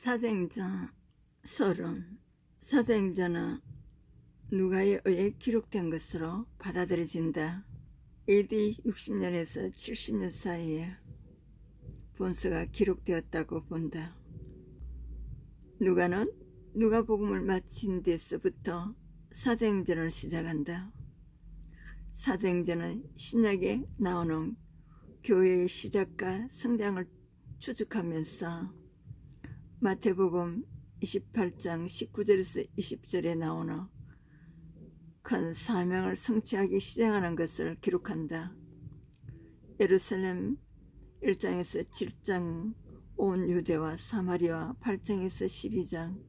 사도행전 서론. 사도행전은 누가에 의해 기록된 것으로 받아들여진다. AD 60년에서 70년 사이에 본서가 기록되었다고 본다. 누가는 누가복음을 마친 데서부터 사도행전을 시작한다. 사도행전은 신약에 나오는 교회의 시작과 성장을 추적하면서 마태복음 28장 19절에서 20절에 나오는 큰 사명을 성취하기 시작하는 것을 기록한다. 예루살렘 1장에서 7장 온 유대와 사마리아 8장에서 12장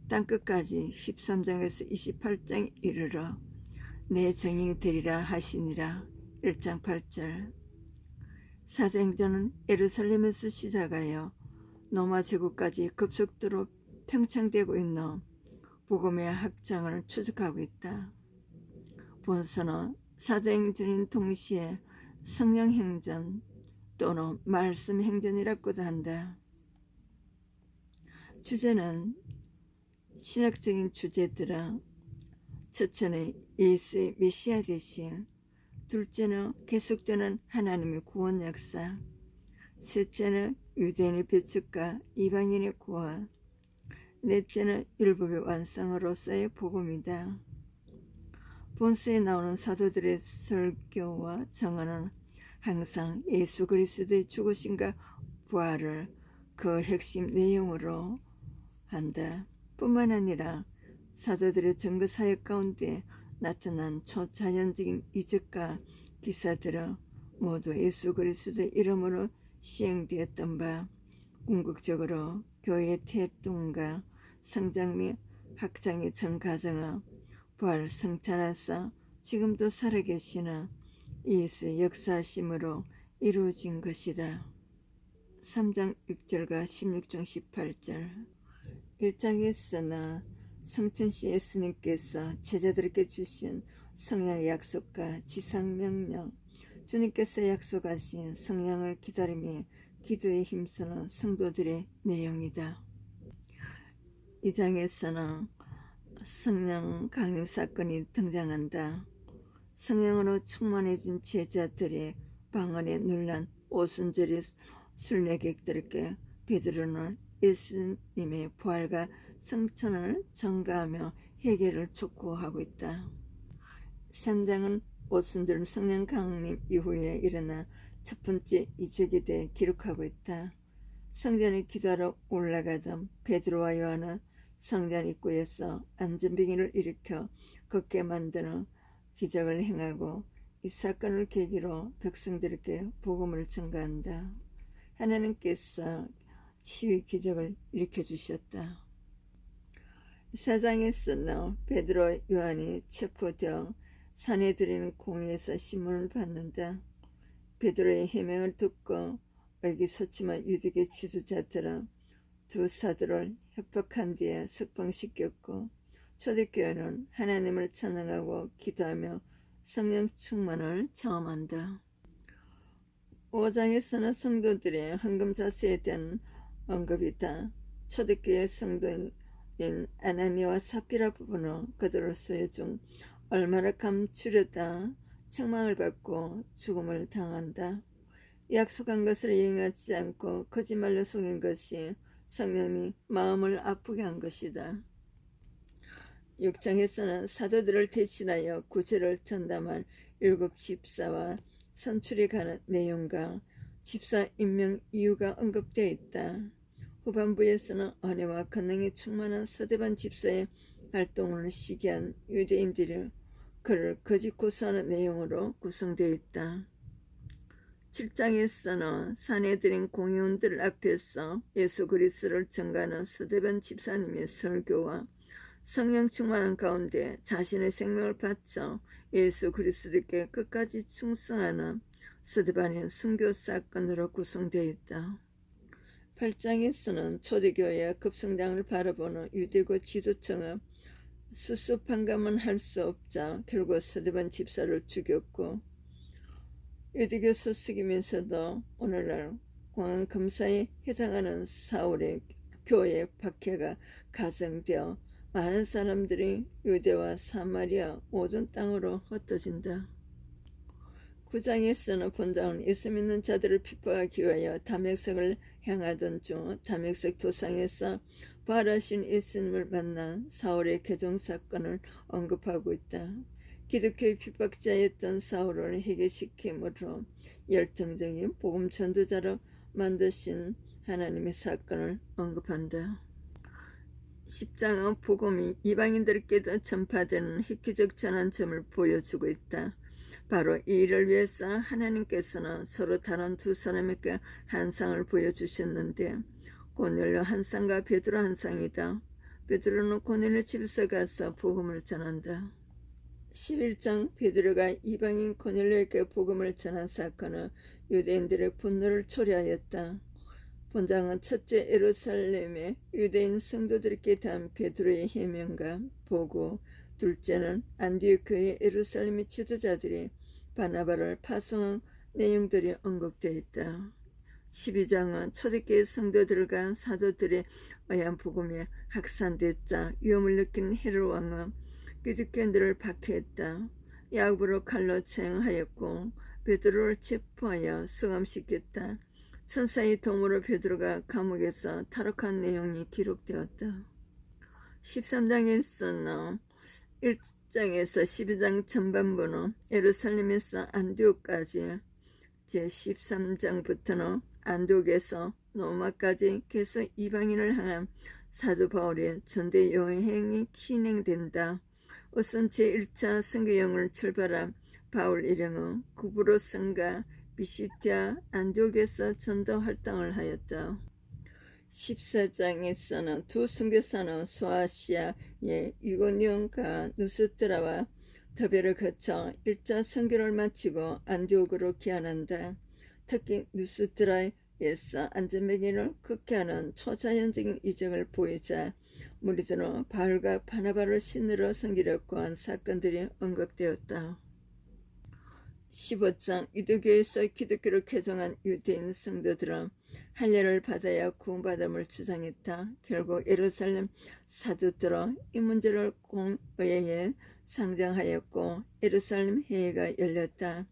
땅끝까지 13장에서 28장 이르러 내 증인이 되리라 하시니라 1장 8절. 사도행전은 예루살렘에서 시작하여 로마 제국까지 급속도로 팽창되고 있는 복음의 확장을 추적하고 있다. 본서는 사도행전인 동시에 성령행전 또는 말씀행전이라고도 한다. 주제는 신학적인 주제들은 첫째는 예수의 메시아 되심, 둘째는 계속되는 하나님의 구원 역사, 셋째는 유대인의 배척과 이방인의 구원, 넷째는 율법의 완성으로서의 복음이다. 본서에 나오는 사도들의 설교와 정언은 항상 예수 그리스도의 죽으심과 부활을 그 핵심 내용으로 한다. 뿐만 아니라 사도들의 증거 사역 가운데 나타난 초자연적인 이적과 기사들은 모두 예수 그리스도의 이름으로 시행되었던 바 궁극적으로 교회의 태동과 성장 및 확장의 전 과정은 부활 성찬에서 지금도 살아계시는 예수의 역사심으로 이루어진 것이다. 3장 6절과 16장 18절. 1장에서는 성천시 예수님께서 제자들에게 주신 성령의 약속과 지상명령, 주님께서 약속하신 성령을 기다리며 기도에 힘쓰는 성도들의 내용이다. 2장에서는 성령 강림 사건이 등장한다. 성령으로 충만해진 제자들의 방언에 놀란 오순절의 순례객들에게 베드로는 예수님의 부활과 성천을 전가하며 회개를 촉구하고 있다. 3장은 오순절 성령 강림 이후에 일어난 첫 번째 이적에 대해 기록하고 있다. 성전에 기도하러 올라가던 베드로와 요한은 성전 입구에서 안전병기를 일으켜 걷게 만드는 기적을 행하고 이 사건을 계기로 백성들에게 복음을 전가한다. 하나님께서 치유의 기적을 일으켜 주셨다. 4장에서는 베드로 요한이 체포되어 산헤드린 공회에서 신문을 받는다. 베드로의 해명을 듣고 의기소침한 유대계 지도자들은 두 사도를 협박한 뒤에 석방시켰고 초대교회는 하나님을 찬양하고 기도하며 성령 충만을 체험한다. 5장에서는 성도들의 헌금 자세에 대한 언급이다. 초대교회 성도인 아나니아와 사피라 부부는 그들의 소유 중 얼마나 감추려다 책망을 받고 죽음을 당한다. 약속한 것을 이행하지 않고 거짓말로 속인 것이 성령이 마음을 아프게 한 것이다. 6장에서는 사도들을 대신하여 구제를 전담할 7 집사와 선출에 관한 내용과 집사 임명 이유가 언급되어 있다. 후반부에서는 은혜와 권능이 충만한 서대반 집사의 활동을 시기한 유대인들이 그를 거짓 고소하는 내용으로 구성되어 있다. 7장에서는 산헤드린 공회원들 앞에서 예수 그리스도를 전가하는 서대반 집사님의 설교와 성령 충만한 가운데 자신의 생명을 바쳐 예수 그리스도께 끝까지 충성하는 서대반의 순교 사건으로 구성되어 있다. 8장에서는 초대교회의 급성장을 바라보는 유대교 지도층은 수수판감은 할 수 없자 결국 서대반 집사를 죽였고 유대교 소속이면서도 오늘날 공안 검사에 해당하는 사울의 교회의 박해가 가성되어 많은 사람들이 유대와 사마리아 모든 땅으로 흩어진다. 9장에서는 본장은 예수 믿는 자들을 핍박하기 위하여 다메섹을 향하던 중 다메섹 도상에서 부활하신 예수님을 만난 사울의 개종 사건을 언급하고 있다. 기독교의 핍박자였던 사울을 회개시킴으로 열정적인 복음 전도자로 만드신 하나님의 사건을 언급한다. 10장은 복음이 이방인들에게도 전파되는 획기적 전환점을 보여주고 있다. 바로 이 일을 위해서 하나님께서는 서로 다른 두 사람에게 한 상을 보여주셨는데 고넬료 한 상과 베드로 한 상이다. 베드로는 고넬료 집에서 가서 복음을 전한다. 11장 베드로가 이방인 고넬료에게 복음을 전한 사건은 유대인들의 분노를 초래하였다. 본장은 첫째 예루살렘의 유대인 성도들에게 대한 베드로의 해명과 보고, 둘째는 안디옥 교회 예루살렘의 지도자들이 바나바를 파송한 내용들이 언급되어 있다. 12장은 초대교회 성도들과 사도들에 의한 복음이 확산됐자 위험을 느낀 헤롯 왕은 기독교인들을 박해했다. 야곱으로 칼로 처형하였고 베드로를 체포하여 수감시켰다. 천사의 도움으로 베드로가 감옥에서 탈옥한 내용이 기록되었다. 13장에서는 1장에서 12장 전반부는 예루살렘에서 안디옥까지, 제13장부터는 안디옥에서 로마까지 계속 이방인을 향한 사도 바울의 전대 여행이 진행된다. 우선 제1차 선교여행을 출발한 바울 일행은 구브로스과 비시티아 안디옥에서 전도 활동을 하였다. 14장에서는 두 선교사는 소아시아의 이고니온과 누스트라와 더베를 거쳐 1차 선교를 마치고 안디옥으로 귀환한다. 특히 누스트라에서 안전뱅이를 극해하는 초자연적인 이적을 보이자 무리들은 바울과 바나바를 신으로 섬기려 고한 사건들이 언급되었다. 15장 유대교에서 기독교를 개종한 유대인 성도들은 할례를 받아야 구원받음을 주장했다. 결국 예루살렘 사도들은 이 문제를 공의회에 상정하였고 예루살렘 회의가 열렸다.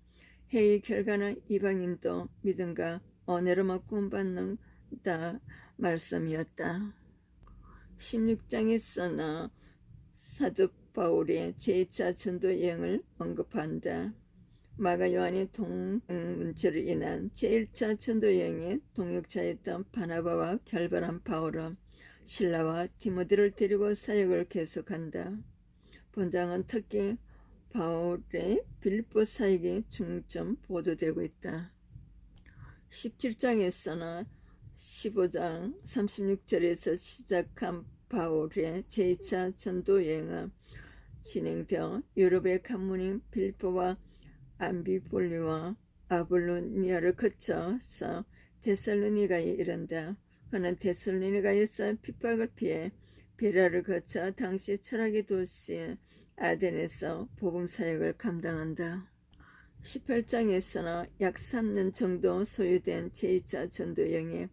회의 결과는 이방인도 믿음과 은혜로만 구원받는다 말씀이었다. 16장에서는 사도 바울의 제2차 전도 여행을 언급한다. 마가 요한의 동문체로 인한 제1차 전도여행의 동역자였던 바나바와 결별한 바울은 실라와 디모데를 데리고 사역을 계속한다. 본장은 특히 바울의 빌립보 사역이 중점 보도되고 있다. 17장에서는 15장 36절에서 시작한 바울의 제2차 전도여행은 진행되어 유럽의 관문인 빌립보와 암비폴리와 아볼로니아를 거쳐서 데살로니가에 이른다. 그는 데살로니가에서 핍박을 피해 베라를 거쳐 당시 철학의 도시 아덴에서 복음 사역을 감당한다. 18장에서는 약 3년 정도 소요된 제2차 전도여행의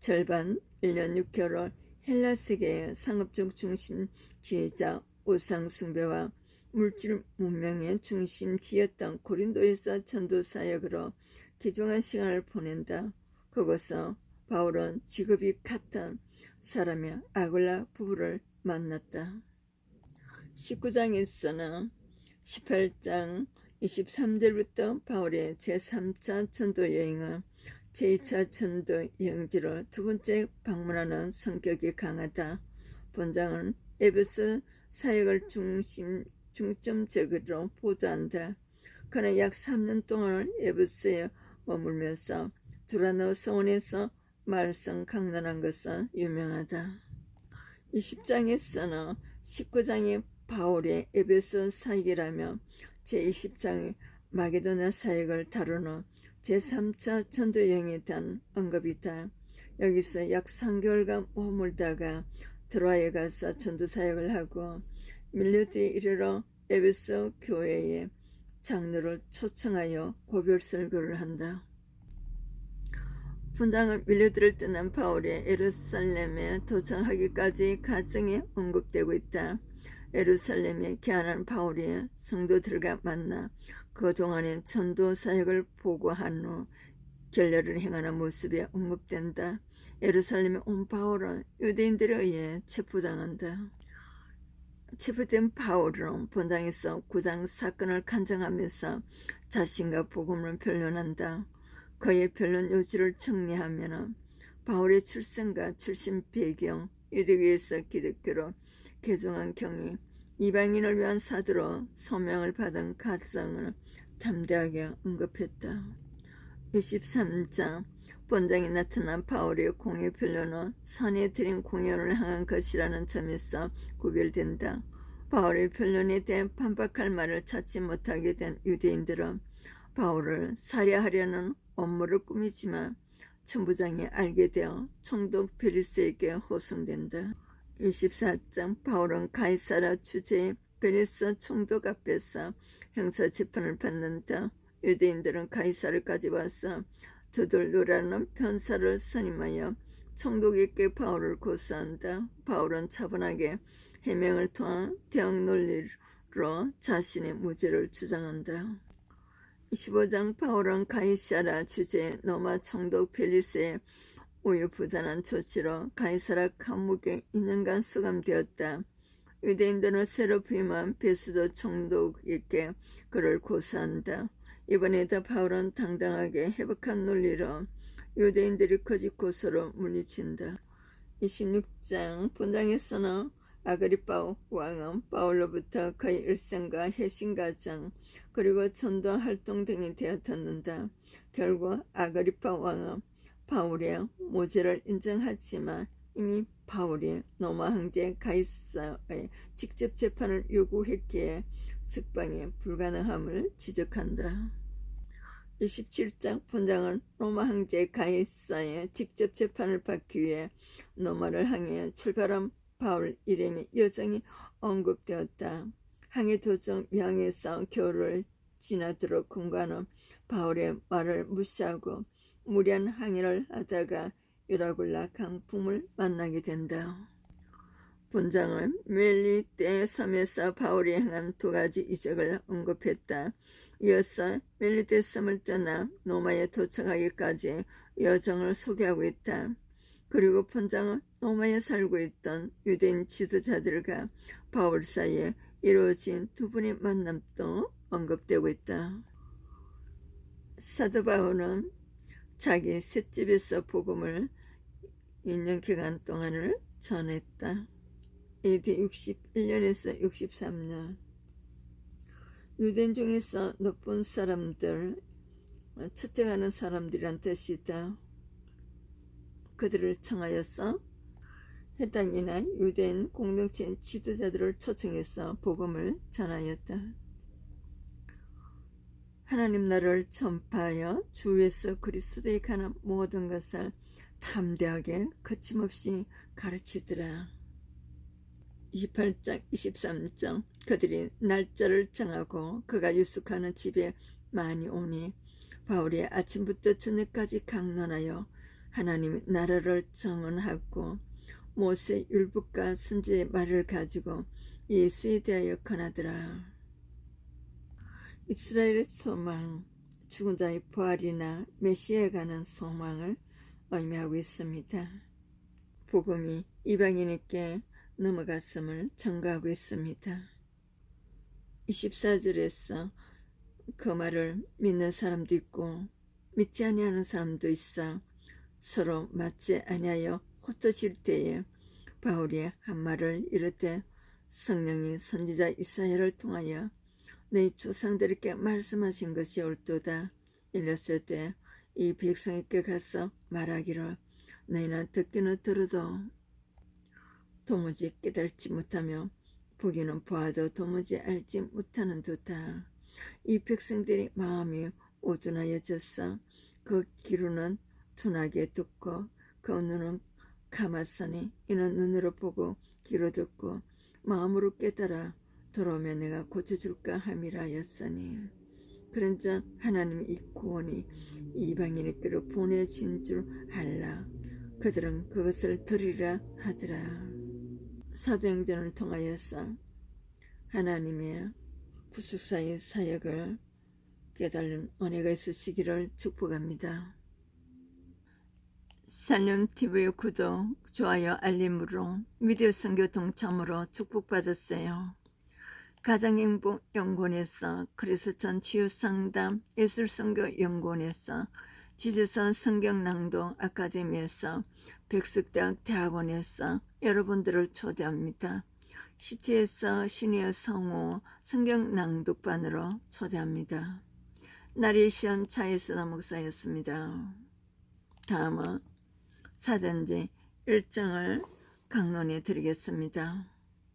절반 1년 6개월 헬라세계의 상업적 중심주의자 우상숭배와 물질 문명의 중심지였던 고린도에서 전도사역으로 귀중한 시간을 보낸다. 거기서 바울은 직업이 같은 사람의 아굴라 부부를 만났다. 19장에서는 18장 23절부터 바울의 제3차 전도여행은 제2차 전도여행지로 두 번째 방문하는 성격이 강하다. 본장은 에베소 사역을 중점적으로 보도한다. 그는 약 3년 동안을 에베소에 머물면서 두라노 서원에서 말씀 강론한 것은 유명하다. 20장에서는 19장이 바울의 에베소 사역이라며 제20장의 마게도냐 사역을 다루는 제3차 전도여행에 대한 언급이다. 여기서 약 3개월간 머물다가 드로아에 가서 전도사역을 하고 밀레트에 이르러 에베소 교회의 장로를 초청하여 고별 설교를 한다. 분당은 밀려들을 떠난 바울이 예루살렘에 도착하기까지 가정이 언급되고 있다. 예루살렘에 귀환한 바울이 성도들과 만나 그동안의 전도 사역을 보고한 후 결례를 행하는 모습이 언급된다. 예루살렘에 온 바울은 유대인들에 의해 체포당한다. 체포된 바울은 본당에서 구장 사건을 간증하면서 자신과 복음을 변론한다. 그의 변론 요지를 정리하면 바울의 출생과 출신 배경, 유대교에서 기독교로 개종한 경위, 이방인을 위한 사도로 소명을 받은 가정을 담대하게 언급했다. 23장 본장에 나타난 바울의 공의 변론은 선에 드린 공연을 향한 것이라는 점에서 구별된다. 바울의 변론에 대해 반박할 말을 찾지 못하게 된 유대인들은 바울을 살해하려는 업무를 꾸미지만 천부장이 알게 되어 총독 벨리스에게 호송된다. 24장 바울은 가이사라 주재의 벨리스 총독 앞에서 형사재판을 받는다. 유대인들은 가이사르까지 와서 드돌로라는 변사를 선임하여 총독에게 바울을 고소한다. 바울은 차분하게 해명을 통한 대학 논리로 자신의 무죄를 주장한다. 25장 바울은 가이사라 주재 로마 총독 벨리스의 우유부단한 조치로 가이사라 감옥에 2년간 수감되었다. 유대인들은 새로 부임한 베스도 총독에게 그를 고소한다. 이번에도 바울은 당당하게 회복한 논리로 유대인들이 거짓 고소로 물리친다. 26장 본당에서는 아그리파 왕은 바울로부터 그의 일생과 해신가정 그리고 전도 활동 등에 대해 듣는다. 결국 아그리파 왕은 바울의 무죄를 인정하지만 이미 바울이 로마 황제 가이사의 직접 재판을 요구했기에 석방이 불가능함을 지적한다. 27장 본장은 로마 황제 가이사의 직접 재판을 받기 위해 로마를 향해 출발한 바울 일행의 여정이 언급되었다. 항해 도중 명에서 겨울을 지나도록 공관은 바울의 말을 무시하고 무리한 항해를 하다가 유라굴라 강풍을 만나게 된다. 본장은 멜리떼 섬에서 바울이 행한 2가지 이적을 언급했다. 이어서 멜리떼 섬을 떠나 로마에 도착하기까지 여정을 소개하고 있다. 그리고 본장은 로마에 살고 있던 유대인 지도자들과 바울 사이에 이루어진 2분의 만남도 언급되고 있다. 사도 바울은 자기 셋집에서 복음을 1년 기간 동안을 전했다. AD 61년에서 63년 유대인 중에서 높은 사람들, 첫째가는 사람들이란 뜻이다. 그들을 청하여서 해당이나 유대인 공동체 지도자들을 초청해서 복음을 전하였다. 하나님 나라를 전파하여 주에서 그리스도에 관한 모든 것을 담대하게 거침없이 가르치더라. 28장 23장 그들이 날짜를 정하고 그가 유숙하는 집에 많이 오니 바울이 아침부터 저녁까지 강론하여 하나님의 나라를 정언하고 모세 율법과 선지의 말을 가지고 예수에 대하여 권하더라. 이스라엘의 소망, 죽은 자의 부활이나 메시아에 관한 소망을 의미하고 있습니다. 복음이 이방인에게 넘어갔음을 증거하고 있습니다. 24절에서 그 말을 믿는 사람도 있고 믿지 아니하는 사람도 있어 서로 맞지 아니하여 헛되실 때에 바울이 한 말을 이르되 성령이 선지자 이사야를 통하여 내 조상들에게 말씀하신 것이 옳도다. 일렀을 이 백성에게 가서 말하기를 너희는 듣기는 들어도 도무지 깨달지 못하며 보기는 보아도 도무지 알지 못하는 도다. 이 백성들이 마음이 오둔하여졌어. 그 귀로는 둔하게 듣고 그 눈은 감았으니 이는 눈으로 보고 귀로 듣고 마음으로 깨달아 돌아오면 내가 고쳐줄까 함이라 하였으니 그런즉 하나님의 이 구원이 이방인에게로 보내진 줄 알라. 그들은 그것을 들으라 하더라. 사도행전을 통하여서 하나님의 구속사의 사역을 깨달은 은혜가 있으시기를 축복합니다. 살림TV 구독, 좋아요, 알림으로 미디어 선교 동참으로 축복받았어요. 가정행복연구원에서 그리스천 치유상담 예술선교연구원에서 지주선 성경낭독 아카데미에서 백석대학 대학원에서 여러분들을 초대합니다. 시티에서 시니어 성우 성경낭독반으로 초대합니다. 나리시안 차이스나 목사였습니다. 다음은 사전지 1장을 강론해 드리겠습니다.